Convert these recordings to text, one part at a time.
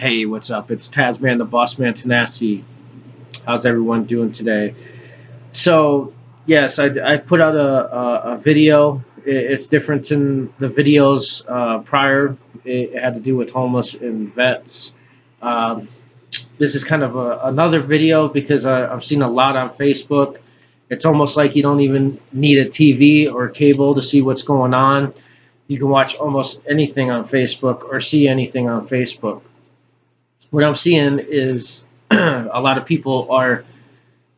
Hey, what's up? It's Tazman The Bossman Tanasi. How's everyone doing today? So, yes, I put out a video. It's different than the videos prior. It had to do with homeless and vets. Um, this is kind of another video because I've seen a lot on Facebook. It's almost like you don't even need a TV or cable to see what's going on. You can watch almost anything on Facebook or see anything on Facebook. What I'm seeing is a lot of people are,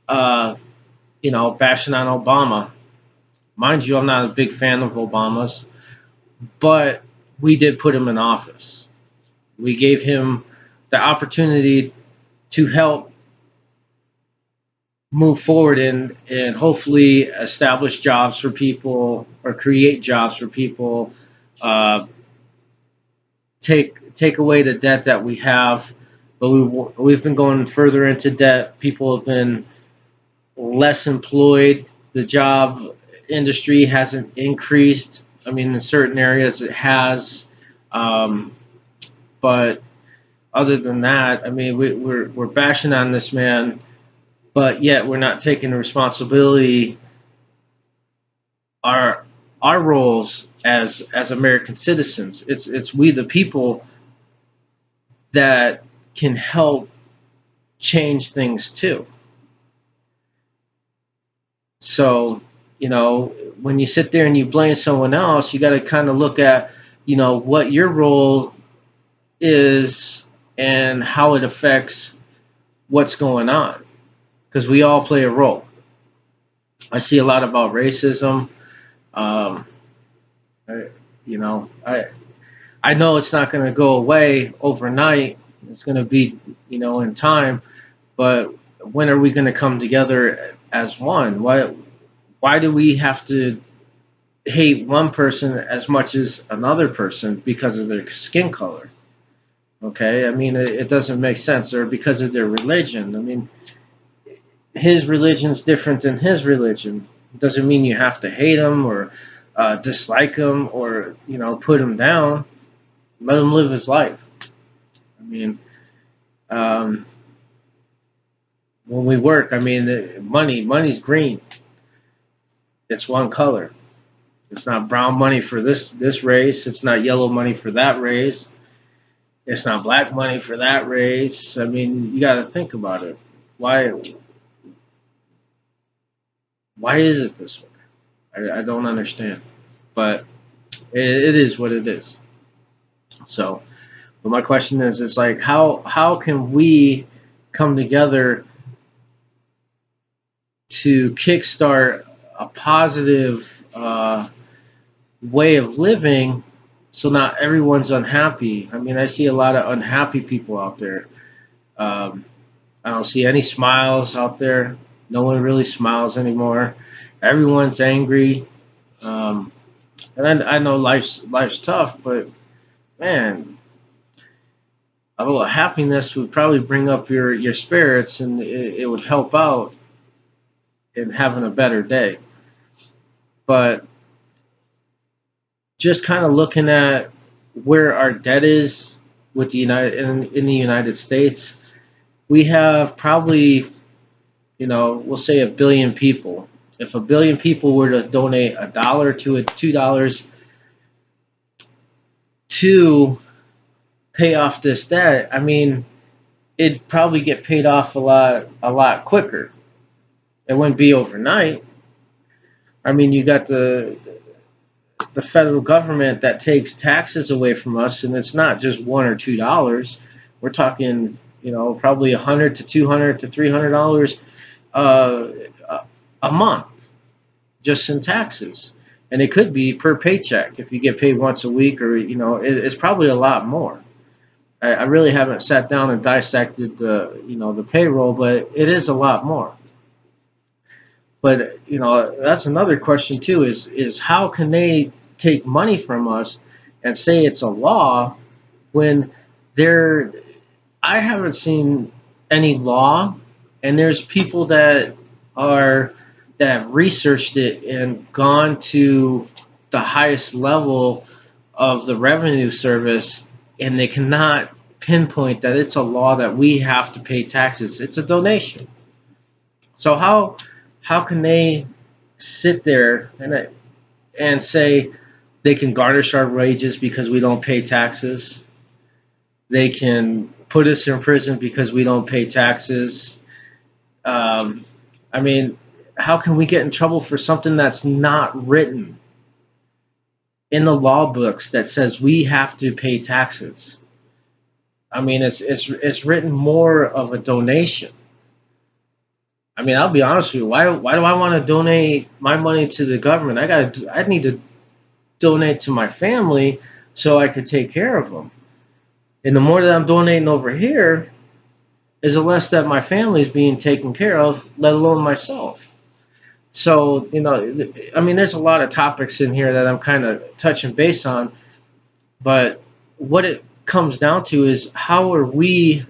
uh, bashing on Obama. Mind you, I'm not a big fan of Obama's, but we did put him in office. We gave him the opportunity to help move forward and hopefully establish jobs for people or create jobs for people. Uh, take away the debt that we have, but we've been going further into debt. People have been less employed. The job industry hasn't increased. I mean, in certain areas it has, um, but other than that, I mean, we're bashing on this man, but yet we're not taking the responsibility. Our our roles as American citizens. It's we the people that can help change things too. So, when you sit there and you blame someone else, you got to kind of look at, what your role is and how it affects what's going on. Because we all play a role. I see a lot about racism. Um, I, I know it's not going to go away overnight. It's going to be, in time. But when are we going to come together as one? Why do we have to hate one person as much as another person because of their skin color? Okay, I mean it doesn't make sense, or because of their religion. I mean, his religion's different than his religion. It doesn't mean you have to hate him or dislike him or put him down. Let him live his life. I mean, um, when we work, I mean, money's green. It's one color. It's not brown money for this race. It's not yellow money for that race. It's not black money for that race. I mean, you got to think about it. Why is it this way? I don't understand. But it is what it is. So, but my question is, it's like how can we come together to kickstart a positive way of living so not everyone's unhappy. I mean, I see a lot of unhappy people out there. Um, I don't see any smiles out there. No one really smiles anymore. Everyone's angry. Um, and I know life's tough, but man, a little happiness would probably bring up your spirits, and it would help out in having a better day. But just kind of looking at where our debt is with the in the United States, we have probably, we'll say a billion people. If a billion people were to donate $1 to $2 to pay off this debt, I mean, it'd probably get paid off a lot quicker. It wouldn't be overnight. I mean, you got the federal government that takes taxes away from us, and it's not just $1 or $2. We're talking, probably 100 to 200 to $300 uh, a month just in taxes, and it could be per paycheck if you get paid once a week, or it's probably a lot more. I really haven't sat down and dissected the payroll, but it is a lot more. But that's another question too. Is how can they take money from us and say it's a law when there? I haven't seen any law, and there's people are that have researched it and gone to the highest level of the revenue service, and they cannot pinpoint that it's a law that we have to pay taxes. It's a donation. So how can they sit there and say they can garnish our wages because we don't pay taxes? They can put us in prison because we don't pay taxes. Um, I mean, how can we get in trouble for something that's not written in the law books that says we have to pay taxes? I mean, it's written more of a donation. I mean, I'll be honest with you. Why do I want to donate my money to the government? I need to donate to my family so I could take care of them. And the more that I'm donating over here, is the less that my family is being taken care of, let alone myself. So, I mean, there's a lot of topics in here that I'm kind of touching base on, but what it comes down to is how are we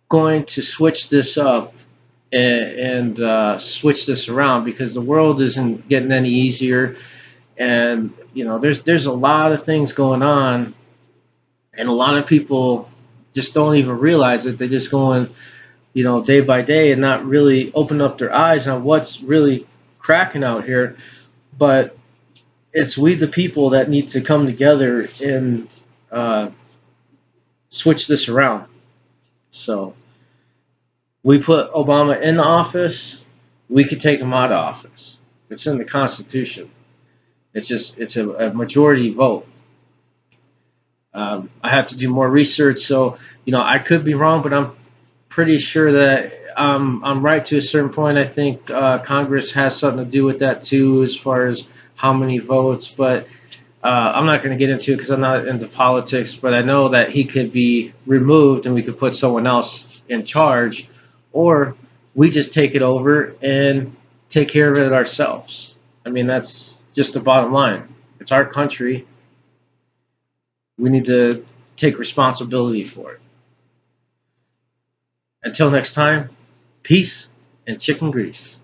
going to switch this up and switch this around, because the world isn't getting any easier, and there's a lot of things going on, and a lot of people just don't even realize it. They just going day by day and not really open up their eyes on what's really cracking out here. But it's we, the people, that need to come together and uh, switch this around. So we put Obama in office. We could take him out of office. It's in the Constitution. It's a majority vote. I have to do more research, so I could be wrong, but I'm pretty sure that I'm right to a certain point. I think Congress has something to do with that too, as far as how many votes. But I'm not going to get into it because I'm not into politics. But I know that he could be removed and we could put someone else in charge, or we just take it over and take care of it ourselves. I mean, that's just the bottom line. It's our country. We need to take responsibility for it. Until next time, peace and chicken grease.